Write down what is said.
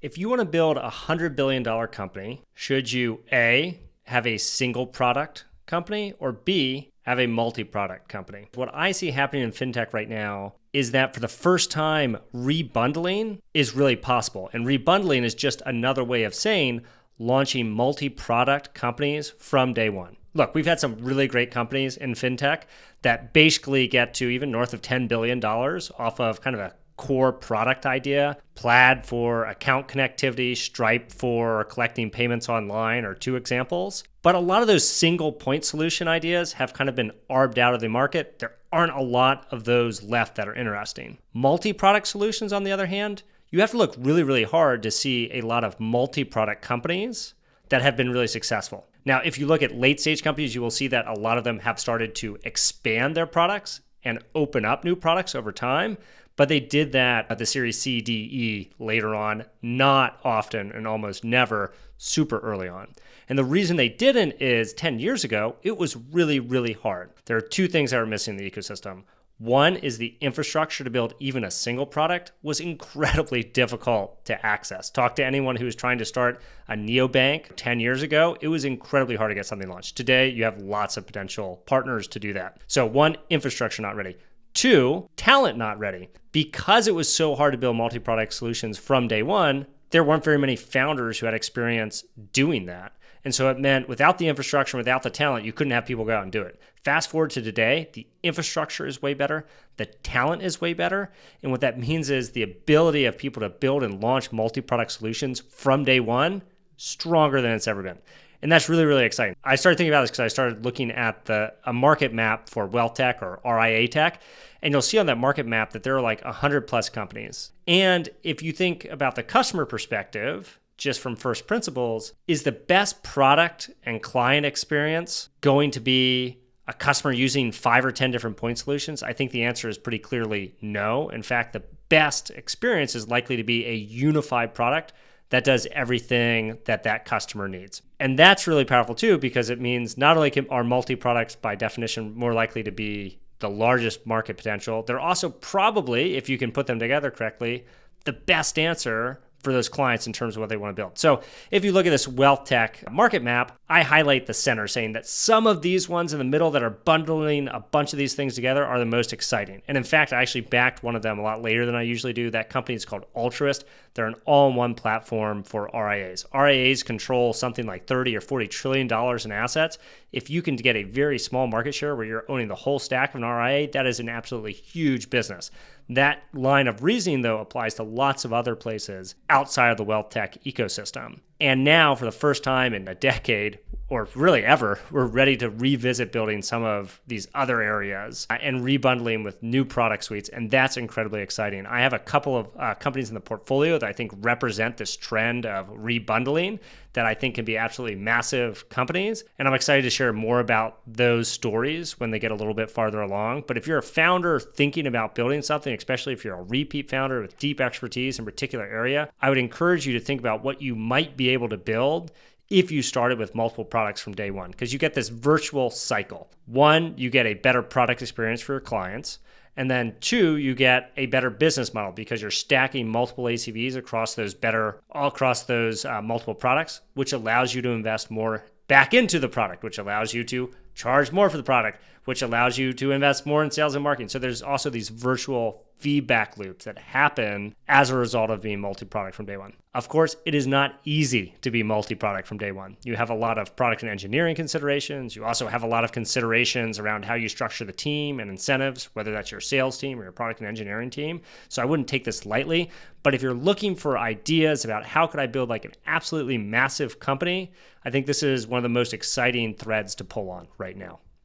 If you want to build a $100 billion company, should you A, have a single product company, or B, have a multi-product company? What I see happening in fintech right now is that for the first time, rebundling is really possible. And rebundling is just another way of saying launching multi-product companies from day one. Look, we've had some really great companies in fintech that basically get to even north of $10 billion off of kind of a core product idea. Plaid for account connectivity, Stripe for collecting payments online are two examples. But a lot of those single point solution ideas have kind of been arbed out of the market. There aren't a lot of those left that are interesting. Multi-product solutions, on the other hand, you have to look really, really hard to see a lot of multi-product companies that have been really successful. Now, if you look at late stage companies, you will see that a lot of them have started to expand their products and open up new products over time. But they did that at the Series C, D, E later on, not often and almost never super early on. And the reason they didn't is 10 years ago, it was really, really hard. There are two things that are missing in the ecosystem. One is the infrastructure to build even a single product was incredibly difficult to access. Talk to anyone who was trying to start a neobank 10 years ago. It was incredibly hard to get something launched. Today, you have lots of potential partners to do that. So one, infrastructure not ready. Two, talent not ready. Because it was so hard to build multi-product solutions from day one, there weren't very many founders who had experience doing that. And so it meant without the infrastructure, without the talent, you couldn't have people go out and do it. Fast forward to today, the infrastructure is way better, the talent is way better. And what that means is the ability of people to build and launch multi-product solutions from day one, stronger than it's ever been. And that's really, really exciting. I started thinking about this because I started looking at a market map for wealth tech or RIA tech. And you'll see on that market map that there are like 100 plus companies. And if you think about the customer perspective, just from first principles, is the best product and client experience going to be a customer using 5 or 10 different point solutions? I think the answer is pretty clearly no. In fact, the best experience is likely to be a unified product that does everything that that customer needs. And that's really powerful too, because it means not only are multi-products by definition more likely to be the largest market potential, they're also probably, if you can put them together correctly, the best answer for those clients in terms of what they want to build. So if you look at this wealth tech market map, I highlight the center saying that some of these ones in the middle that are bundling a bunch of these things together are the most exciting. And in fact, I actually backed one of them a lot later than I usually do. That company is called Altruist. They're an all-in-one platform for RIAs. RIAs control something like $30 or $40 trillion in assets. If you can get a very small market share where you're owning the whole stack of an RIA, that is an absolutely huge business. That line of reasoning, though, applies to lots of other places outside of the wealth tech ecosystem. And now, for the first time in a decade, or really ever, we're ready to revisit building some of these other areas and rebundling with new product suites. And that's incredibly exciting. I have a couple of companies in the portfolio that I think represent this trend of rebundling that I think can be absolutely massive companies. And I'm excited to share more about those stories when they get a little bit farther along. But if you're a founder thinking about building something, especially if you're a repeat founder with deep expertise in a particular area, I would encourage you to think about what you might be able to build if you started with multiple products from day one, because you get this virtual cycle. One, you get a better product experience for your clients. And then two, you get a better business model because you're stacking multiple ACVs across those multiple products, which allows you to invest more back into the product, which allows you to charge more for the product, which allows you to invest more in sales and marketing. So there's also these virtual feedback loops that happen as a result of being multi-product from day one. Of course, it is not easy to be multi-product from day one. You have a lot of product and engineering considerations. You also have a lot of considerations around how you structure the team and incentives, whether that's your sales team or your product and engineering team. So I wouldn't take this lightly. But if you're looking for ideas about how could I build like an absolutely massive company, I think this is one of the most exciting threads to pull on right now.